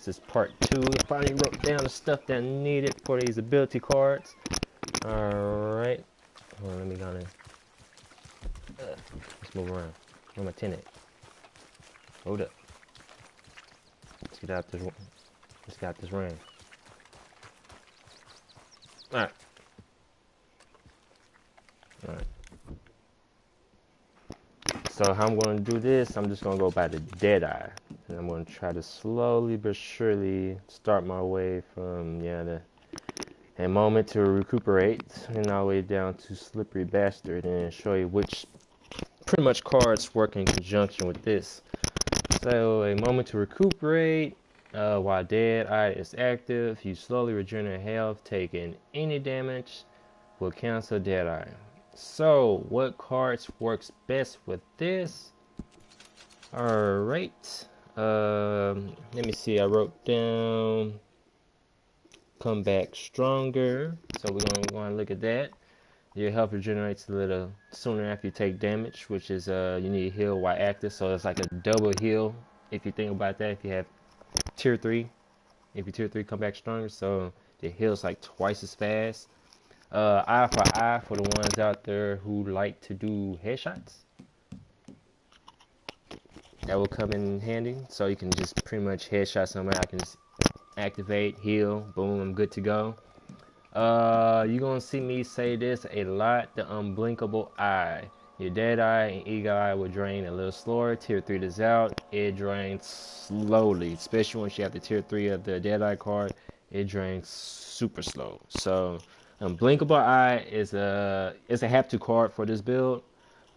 This is part 2. I finally wrote down the stuff that I needed for these ability cards. Alright. Hold on, let me go in. Let's move around. Where my 10 at? Hold up. Let's get out this ring. Alright. Alright. So how I'm going to do this, I'm just going to go by the Deadeye. And I'm going to try to slowly but surely start my way from, a moment to recuperate, and all the way down to Slippery Bastard, and show you which pretty much cards work in conjunction with this. So a moment to recuperate, while Deadeye is active, you slowly regenerate health, taking any damage will cancel Deadeye. So what cards works best with this? Alright, let me see, I wrote down Come Back Stronger, so we're going to go and look at that. Your health regenerates a little sooner after you take damage, which is you need to heal while active, so it's like a double heal if you think about that. If you have tier 3, if you tier 3 Come Back Stronger, so the heal's like twice as fast. Eye for eye for the ones out there who like to do headshots. That will come in handy, so you can just pretty much headshot somebody. I can just activate, heal, boom, I'm good to go. You're gonna see me say this a lot, the Unblinkable Eye. Your Deadeye and Eagle Eye will drain a little slower. Tier 3 is out, it drains slowly, especially once you have the tier 3 of the Deadeye card, it drains super slow. So Unblinkable Eye is a have-to card for this build.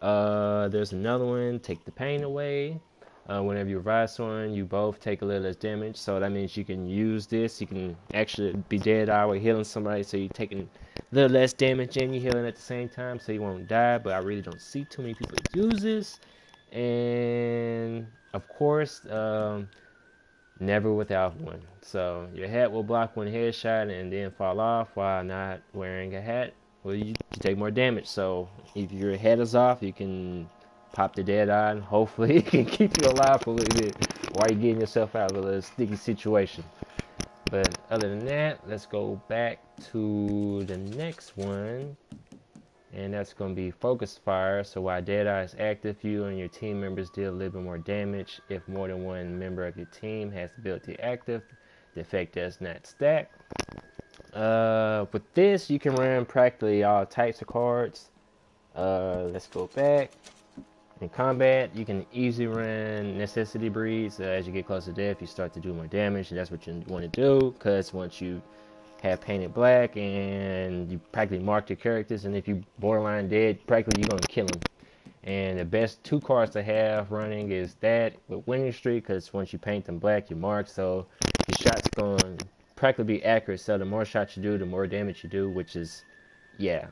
There's another one, Take the Pain Away. Whenever you revive someone, you both take a little less damage. So that means you can use this. You can actually be Deadeye with healing somebody, so you're taking a little less damage and you're healing at the same time, so you won't die. But I really don't see too many people use this. And of course, never without one. So your hat will block one headshot and then fall off while not wearing a hat. Well, you take more damage. So if your head is off, you can pop the Deadeye, and hopefully it can keep you alive for a little bit while you're getting yourself out of a little sticky situation. But other than that, let's go back to the next one, and that's going to be Focus Fire. So while Deadeye is active, you and your team members deal a little bit more damage. If more than one member of your team has the ability active, the effect does not stack. With this, you can run practically all types of cards. Let's go back. In combat, you can easily run Necessity Breeds. As you get close to death, you start to do more damage, and that's what you want to do, because once you have Painted Black and you practically mark your characters, and if you borderline dead, practically you're going to kill them. And the best 2 cards to have running is that with Winning Streak, because once you paint them black, you mark, so your shot's going to practically be accurate. So the more shots you do, the more damage you do, which is, yeah.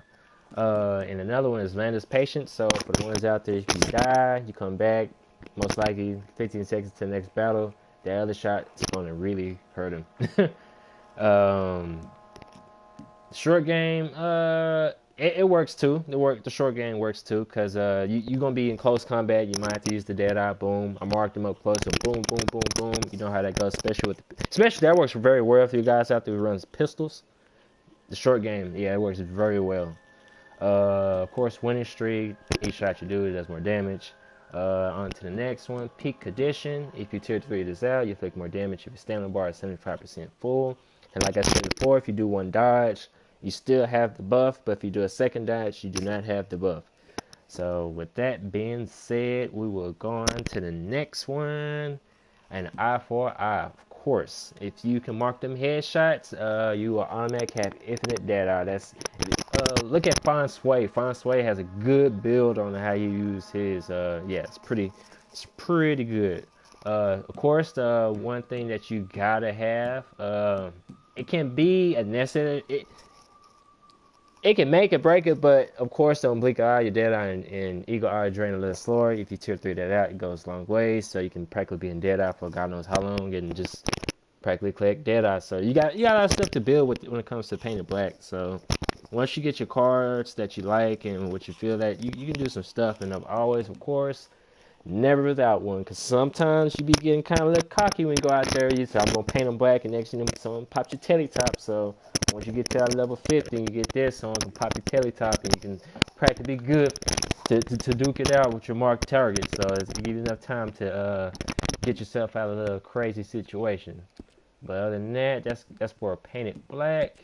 And another one is Landa's Patience. So for the ones out there, if you die, you come back, most likely 15 seconds to the next battle, the other shot is going to really hurt him. Short game, it works too. The short game works too, because you're going to be in close combat. You might have to use the Deadeye, boom. I marked them up close, so boom, boom, boom, boom. You know how that goes, especially that works very well for you guys out there who runs pistols. The short game, yeah, it works very well. Of course, Winning Streak, each shot you do does more damage. On to the next one, Peak Condition. If you tier 3 this out, you inflict more damage if your stamina bar is 75% full. And like I said before, if you do one dodge, you still have the buff, but if you do a second dodge, you do not have the buff. So with that being said, we will go on to the next one, an Eye for Eye. Of course, if you can mark them headshots, you will automatically have infinite Deadeye. Look at Feng Shui. Feng Shui has a good build on how you use his. Yeah, it's pretty good. Of course, the one thing that you gotta have, it can be a necessary. It can make it break it, but of course, don't blink eye. Your Deadeye and Eagle Eye drain a little slower. If you tier 3 that out, it goes a long way. So you can practically be in Deadeye for God knows how long and just practically collect Deadeye. So you got a lot of stuff to build with when it comes to Painted Black. So once you get your cards that you like and what you feel that you can do some stuff. And always, of course, Never without one, because sometimes you be getting kind of a little cocky when you go out there. You say, I'm going to paint them black, and next thing you know, someone pops your telly top. So once you get to that level 50 and you get this, someone can pop your telly top, and you can practically be good to duke it out with your marked target. So it's give you enough time to get yourself out of a crazy situation. But other than that, that's for a painted black.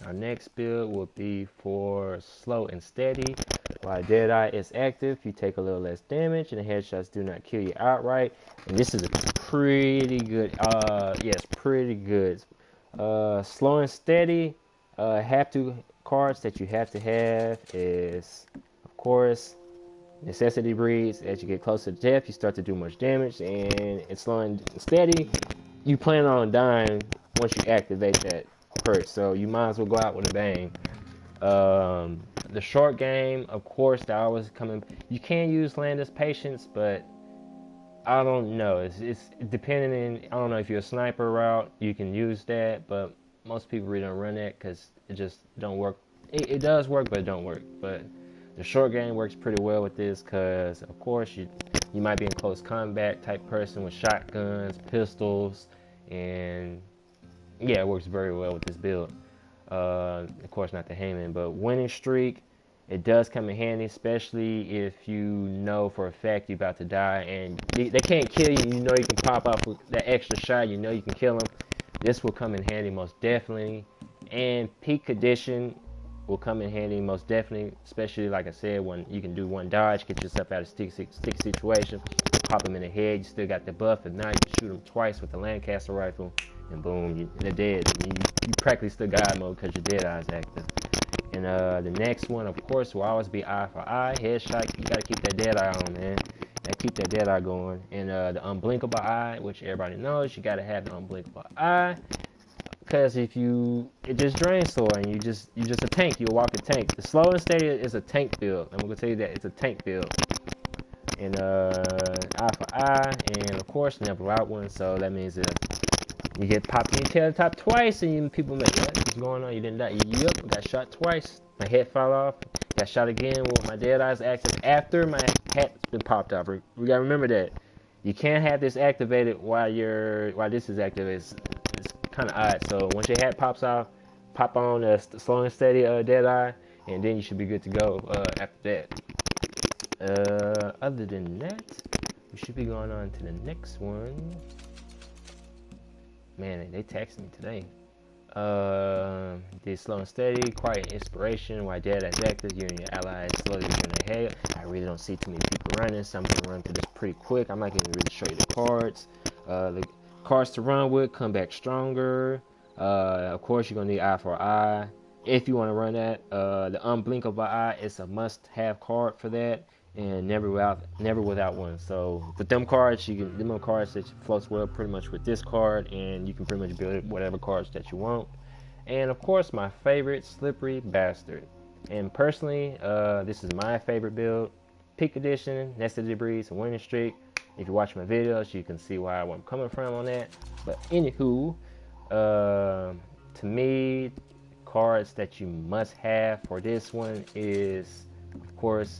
Our next build will be for slow and steady. While Deadeye is active, you take a little less damage, and the headshots do not kill you outright. And this is a pretty good, yes, pretty good. Slow and steady, have to cards that you have to have is, of course, Necessity Breeds. As you get closer to death, you start to do much damage, and it's slow and steady. You plan on dying once you activate that perk, so you might as well go out with a bang. The short game, of course, that always coming. You can use Landis Patience, but I don't know. It's depending. I don't know if you're a sniper route, you can use that, but most people really don't run that because it just don't work. It does work, but it don't work. But the short game works pretty well with this because, of course, you might be in close combat type person with shotguns, pistols, and yeah, it works very well with this build. Of course, not the Heyman, but winning streak. It does come in handy, especially if you know for a fact you're about to die and they can't kill you. You know you can pop off with that extra shot. You know you can kill them. This will come in handy most definitely. And peak condition will come in handy most definitely, especially like I said, when you can do one dodge, get yourself out of stick situation, pop them in the head. You still got the buff. If not, you can shoot them twice with the Lancaster rifle, and boom, they're dead. You practically still God mode because your Deadeye is active. And the next one, of course, will always be eye for eye. Headshot, you got to keep that Deadeye on, man. Keep that Deadeye going. And the unblinkable eye, which everybody knows, you got to have the unblinkable eye. Because if it just drains slow, and you just a tank. You'll walk a tank. The slow and steady is a tank build. I'm gonna tell you that it's a tank build. And eye for eye, and of course never out one. So that means that you get popped in your tail top twice, and people like, what's going on? You didn't die. Yep, got shot twice. My head fell off. Got shot again with my dead eyes active after my hat's been popped off. We gotta remember that. You can't have this activated while this is activated. It's kind of odd. So once your hat pops off, pop on the slow and steady dead eye, and then you should be good to go after that. Other than that, we should be going on to the next one. Man, they texted me today. Did slow and steady, quiet inspiration, while dead as active, you and your allies slowly return their head. I really don't see too many people running, so I'm gonna run through this pretty quick. I'm not gonna really show you the cards. The cards to run with, come back stronger. Of course, you're gonna need eye for eye if you want to run that. The unblinkable eye is a must-have card for that, and never without one. So with them cards, them are cards that floats well pretty much with this card, and you can pretty much build whatever cards that you want. And of course, my favorite, Slippery Bastard. And personally, this is my favorite build. Peak Edition, Necessity Breeds, and Winning Streak. If you watch my videos, you can see where I'm coming from on that. But anywho, to me, cards that you must have for this one is, of course,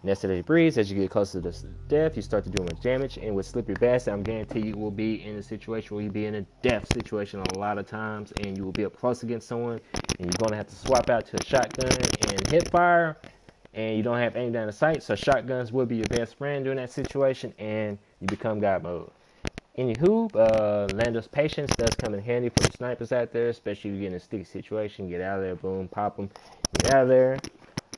Necessity Breeds. As you get closer to death, you start to do much damage. And with Slippery Bastard, I'm guaranteed you will be in a situation where you'll be in a death situation a lot of times, and you will be up close against someone, and you're going to have to swap out to a shotgun and hip fire, and you don't have aim down the sight, so shotguns will be your best friend during that situation, and you become God mode. Anywho, Landis Patience does come in handy for the snipers out there, especially if you get in a sticky situation. Get out of there, boom, pop them, get out of there.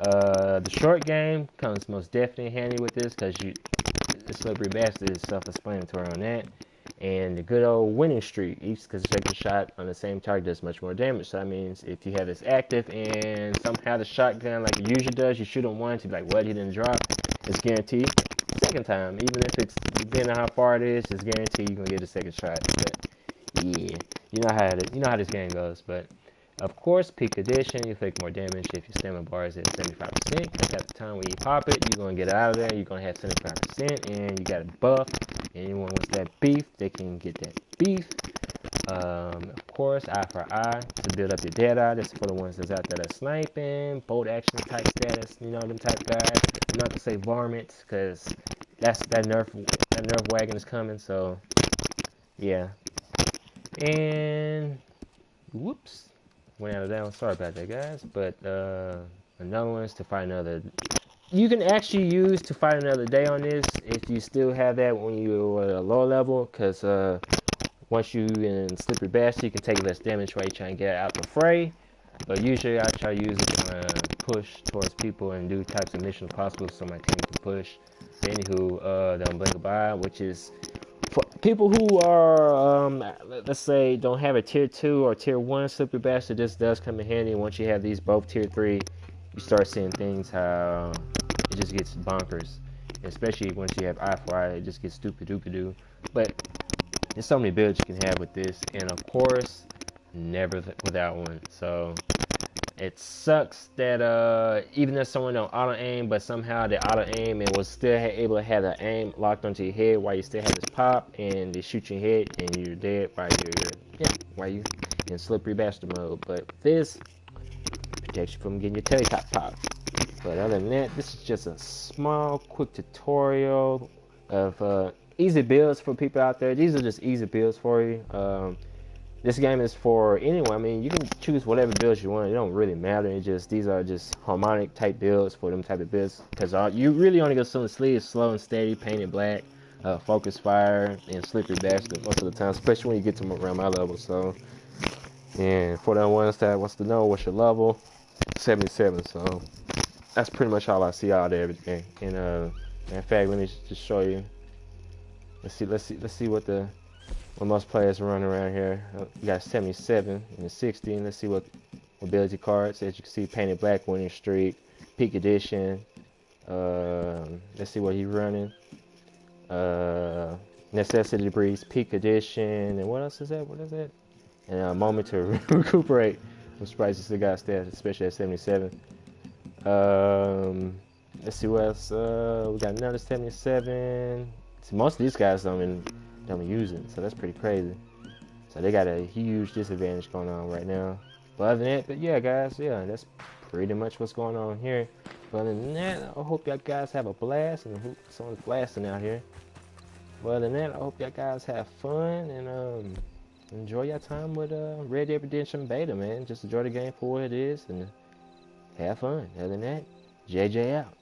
The short game comes most definitely handy with this because the Slippery Bastard is self-explanatory on that. And the good old winning streak, each consecutive shot on the same target does much more damage. So that means if you have this active and somehow the shotgun, like it usually does, you shoot them once, you're like, what, he didn't drop? It's guaranteed. Second time, even if it's depending on how far it is, it's guaranteed you're gonna get a second shot. But yeah, you know how this game goes. But of course, peak edition, you take more damage if your stamina bar is at 75%. Because at the time when you pop it, you're going to get out of there. You're going to have 75%, and you got a buff. Anyone wants that beef, they can get that beef. Of course, eye for eye to build up your dead eye. That's for the ones that's out there that's sniping, bolt action type status, you know, them type guys. I'm not going to say varmints, because that nerf wagon is coming. So yeah, and whoops, went out of that one. Sorry about that, guys. But another one is to fight another. You can actually use to fight another day on this if you still have that when you're at a lower level, because once you in Slippery Bastard, you can take less damage while you try and get out the fray. But usually I try to use it to push towards people and do types of missions possible so my team can push. But anywho, the Unblinkable Eye, which is for people who are, let's say, don't have a tier 2 or tier 1 Slippery Bastard, this does come in handy. Once you have these both tier 3, you start seeing things how it just gets bonkers. Especially once you have eye for eye, it just gets stupid doo. But there's so many builds you can have with this, and of course, never without one. So it sucks that even if someone don't auto aim, but somehow they auto aim and was still able to have the aim locked onto your head while you still have this pop, and they shoot your head and you're dead while you in Slippery Bastard mode. But this protects you from getting your teletop pop. But other than that, this is just a small, quick tutorial of easy builds for people out there. These are just easy builds for you. This game is for anyone. I mean, you can choose whatever builds you want. It don't really matter. These are just harmonic type builds for them type of builds. Because you really only go so sleeves slow and steady, painted black, focus fire, and Slippery Bastard most of the time, especially when you get to around my level. So, and for the ones that wants to know what's your level, 77. So that's pretty much all I see out there every day. And in fact, let me just show you. Let's see what most players run around here. We got 77 and a 60. And let's see what ability cards. As you can see, painted black, winning streak, peak edition. Let's see what he's running. Necessity breeze, peak edition, and what else is that? What is that? And a moment to recuperate. I'm surprised he still got stats, especially at 77. Let's see what else. We got another 77. See, most of these guys don't use it, so that's pretty crazy. So they got a huge disadvantage going on right now. But other than that, but yeah, guys, yeah, that's pretty much what's going on here. But other than that, I hope y'all guys have a blast, and I hope someone's blasting out here. But other than that, I hope y'all guys have fun and enjoy your time with Red Dead Redemption Beta, man. Just enjoy the game for what it is and have fun. Other than that, JJ out.